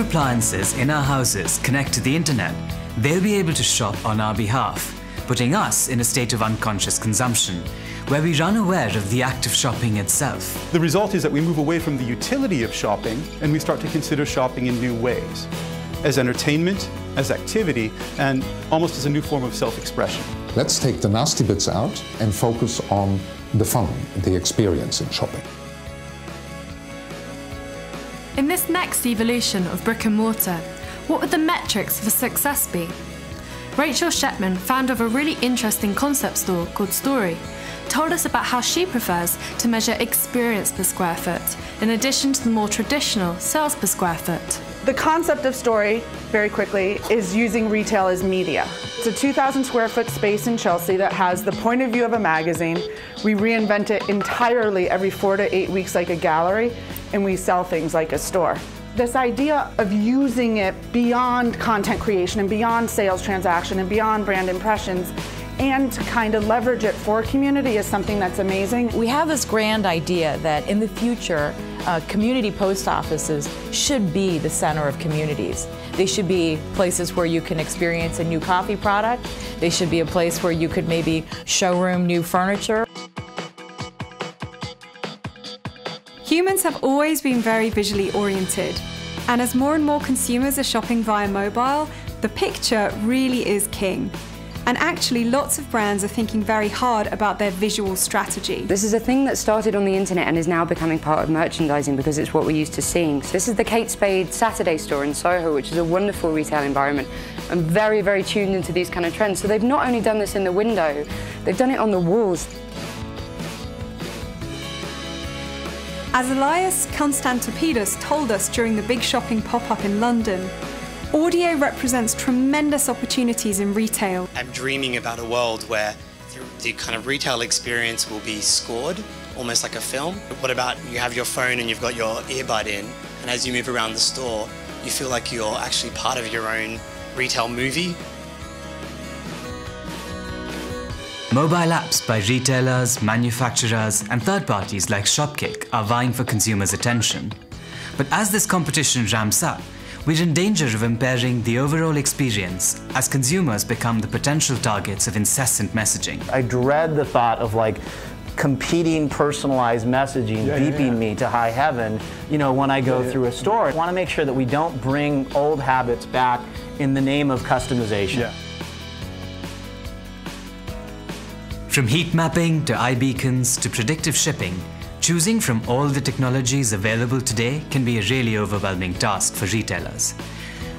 more appliances in our houses connect to the internet, they'll be able to shop on our behalf, putting us in a state of unconscious consumption, where we are unaware of the act of shopping itself. The result is that we move away from the utility of shopping and we start to consider shopping in new ways, as entertainment, as activity, and almost as a new form of self-expression. Let's take the nasty bits out and focus on the fun, the experience in shopping. In this next evolution of brick and mortar, what would the metrics for success be? Rachel Shepman, founder of a really interesting concept store called Story, told us about how she prefers to measure experience per square foot, in addition to the more traditional sales per square foot. The concept of Story, very quickly, is using retail as media. It's a 2,000 square foot space in Chelsea that has the point of view of a magazine. We reinvent it entirely every 4 to 8 weeks like a gallery, and we sell things like a store. This idea of using it beyond content creation and beyond sales transaction and beyond brand impressions and to kind of leverage it for community is something that's amazing. We have this grand idea that in the future, community post offices should be the center of communities. They should be places where you can experience a new coffee product. They should be a place where you could maybe showroom new furniture. Humans have always been very visually oriented, and as more and more consumers are shopping via mobile, the picture really is king. And actually, lots of brands are thinking very hard about their visual strategy. This is a thing that started on the internet and is now becoming part of merchandising because it's what we're used to seeing. So this is the Kate Spade Saturday store in Soho, which is a wonderful retail environment and very, very tuned into these kind of trends. So they've not only done this in the window, they've done it on the walls. As Elias Konstantopoulos told us during the big shopping pop-up in London, audio represents tremendous opportunities in retail. I'm dreaming about a world where the kind of retail experience will be scored, almost like a film. What about you have your phone and you've got your earbud in, and as you move around the store, you feel like you're actually part of your own retail movie? Mobile apps by retailers, manufacturers, and third parties like Shopkick are vying for consumers' attention. But as this competition ramps up, we're in danger of impairing the overall experience as consumers become the potential targets of incessant messaging. I dread the thought of like competing personalized messaging beeping me to high heaven, you know, when I go through a store. I want to make sure that we don't bring old habits back in the name of customization. From heat mapping to iBeacons to predictive shipping, choosing from all the technologies available today can be a really overwhelming task for retailers.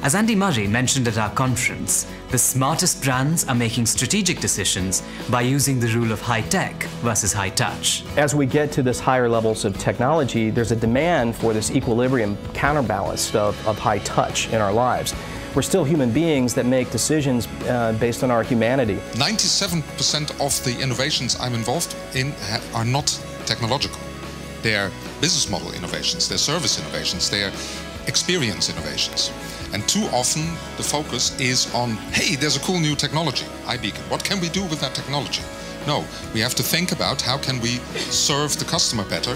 As Andy Murray mentioned at our conference, the smartest brands are making strategic decisions by using the rule of high tech versus high touch. As we get to this higher levels of technology, there's a demand for this equilibrium counterbalance of high touch in our lives. We're still human beings that make decisions based on our humanity. 97% of the innovations I'm involved in are not technological. They're business model innovations, they're service innovations, they're experience innovations. And too often the focus is on, hey, there's a cool new technology, iBeacon. What can we do with that technology? No, we have to think about how can we serve the customer better.